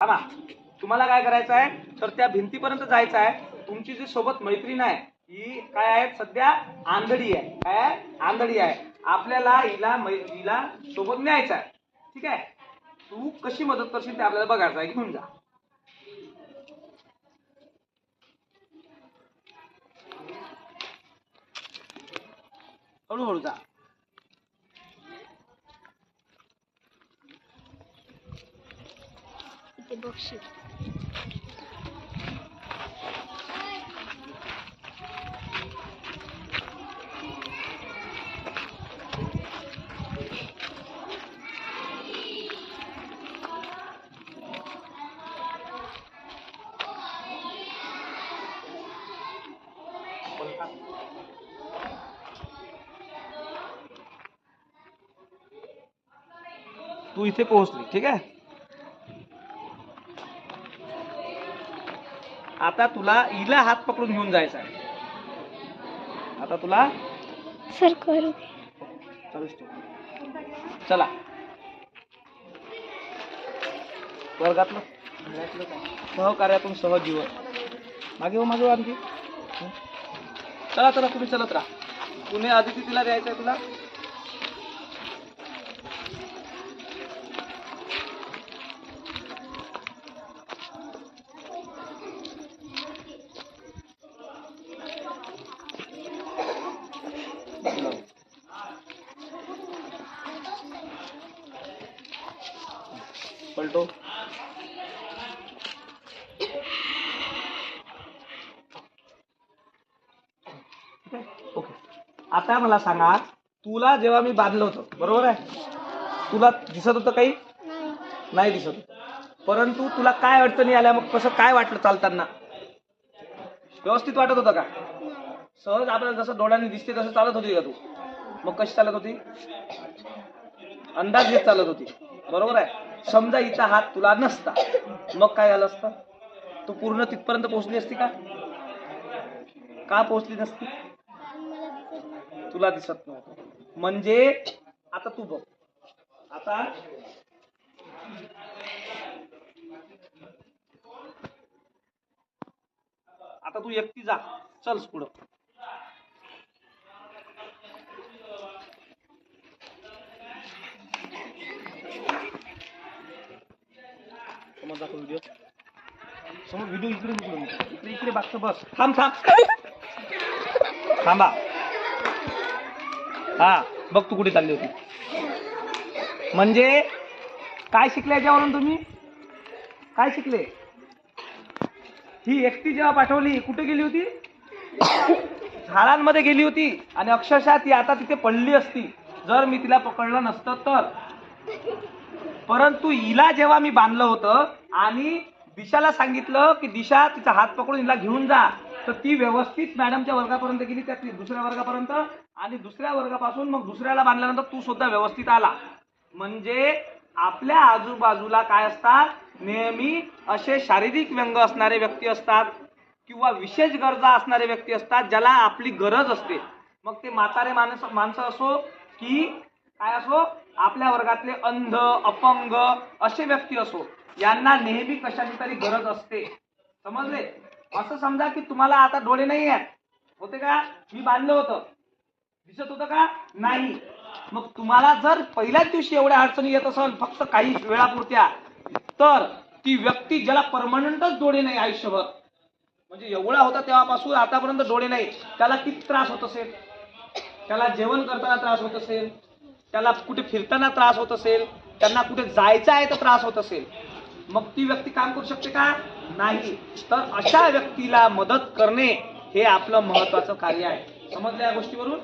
थांबा, तुम्हाला काय करायचं आहे तर त्या भिंतीपर्यंत जायचं आहे. तुमची जी सोबत मैत्रीण आहे ही काय आहे सध्या आंधळी आहे. काय आंधळी आहे. आपल्याला हिला सोबत न्यायचं आहे. ठीक आहे, तू कशी मदत करशील ते आपल्याला बघायचं आहे. घेऊन जा. हळूहळू जा. बक्षीस तू इथे पोहोचली. ठीक आहे, आता तुला हिला हात पकडून घेऊन जायचं आहे. आता तुला सर करू चला वर्गातलं सहकार्यातून सहजीवन. मागे हो, मागे हो आणखी. चला चला तुम्ही चलत राहा. पुणे आदिती तिला द्यायचंय तुला. पलटो. ओके, आता मला सांगा, तुला जेव्हा मी बांधलं होतं बरोबर आहे, तुला दिसत होतं काही? नाही दिसत होतं. परंतु तुला काय अडचणी आल्या, मग कसं काय वाटलं चालताना? व्यवस्थित वाटत होतं का? सहज आपल्याला जसं डोळ्यांनी दिसते तसं चालत होती का तू? मग कशी चालत होती? अंदाज घेत चालत होती, बरोबर आहे. समजा हिचा हात तुला नसता, मग काय झालं असतं? तू पूर्ण तिथपर्यंत पोहोचली असती का? का पोहोचली नसती? तुला दिसत नव्हतं. म्हणजे आता तू बघ, आता तू एकटी जा. चल पुढं. समज दाखव व्हिडिओ. समज व्हिडिओ इकडे इकडे इकडे बघ. बस थांब. थांबा. हा बघ, तू कुठे चालली होती. म्हणजे काय शिकले याच्यावरून तुम्ही? काय शिकले? ही एकटी जेव्हा पाठवली कुठे गेली होती? झाडांमध्ये गेली होती. आणि अक्षरशः ती आता तिथे पडली असती जर मी तिला पकडलं नसतं तर. परंतु हिला जेव्हा मी बांधलं होतं आणि दिशाला सांगितलं की दिशा तिचा हात पकडून हिला घेऊन जा, तर ती व्यवस्थित मॅडमच्या वर्गापर्यंत गेली, त्या दुसऱ्या वर्गापर्यंत, आणि दुसऱ्या वर्गापासून मग दुसऱ्याला बांधल्यानंतर तू सुद्धा व्यवस्थित आला. म्हणजे आपल्या आजूबाजूला काय असतात, नेहमी असे शारीरिक व्यंग असणारे व्यक्ती असतात किंवा विशेष गरजा असणारे व्यक्ती असतात, ज्याला आपली गरज असते. मग ते म्हातारे माणसं असो की काय असो, आपल्या वर्गातले अंध अपंग असे व्यक्ती असो, यांना नेहमी कशाची तरी गरज असते. समजले? असं समजा की तुम्हाला आता डोळे नाही आहेत, होते का? मी बांधलं होतं, दिसत होतं का? नाही. मग तुम्हाला जर पहिल्याच दिवशी एवढ्या अडचणी येत असेल फक्त काही वेळापुरत्या, तर ती व्यक्ती ज्याला परमनंटच डोळे नाही आयुष्यभर, म्हणजे एवढा होता तेव्हापासून आतापर्यंत डोळे नाही, त्याला किती त्रास होत असेल? त्याला जेवण करताना त्रास होत असेल, त्याला कुठे फिरताना त्रास होत असेल, त्यांना कुठे जायचं आहे तर त्रास होत असेल. मग ती व्यक्ती काम करू शकते का? नाही. तर अशा व्यक्तीला मदत करणे हे आपलं महत्वाचं कार्य आहे. समजलं या गोष्टीवरून?